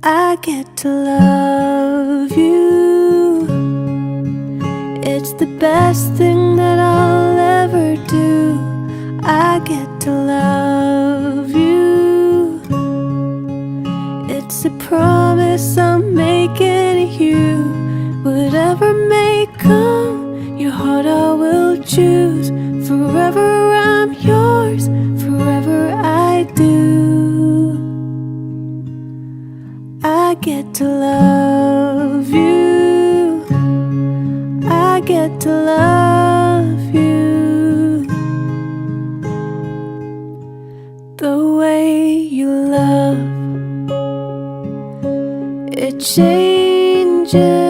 I get to love you. It's the best thing that I'll ever do. I get to love you. It's a promise I'm making you. Whatever may come, your heart I will choose. Forever I'm yours, forever I do. I get to love you. I get to love you. The way you love, it changes